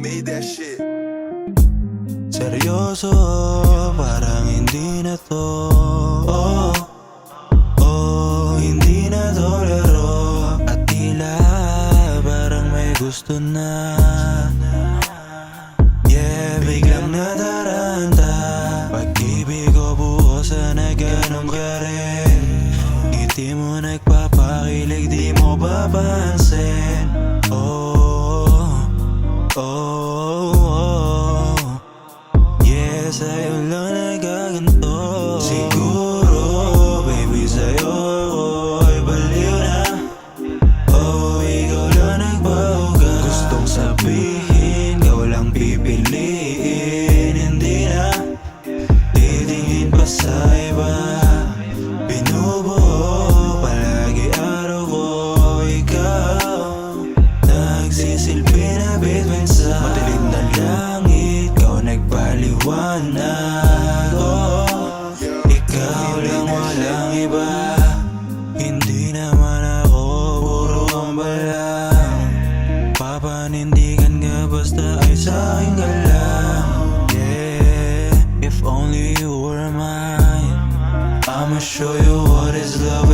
made that shit. Seryoso, parang hindi na to. Oh, oh, hindi na to laro. At tila parang may gusto na. Yeah, biglang nataranta. Pag-ibig ko buo sana ganun ka rin. Ngiti mo nagpapakilig, di mo papansin. Oh, oh, oh. Yeah, sa'yo lang nagaganto. Siguro, baby, sa'yo ako'y baliw na. Oh, ikaw lang nagbago. Gustong sabihin, ikaw lang pipiliin. Hindi na titingin pa sa iba. Binubuo palagi araw ko, ikaw nagsisilbi na bituin sa madilim na langit. Ikaw nagpaliwanag. Oh, ikaw lang, walang iba. Hindi naman ako puro ambalang. Papanindigan ka basta ay sa'kin ka lang. Yeah, if only you were mine, I'ma show you what is love.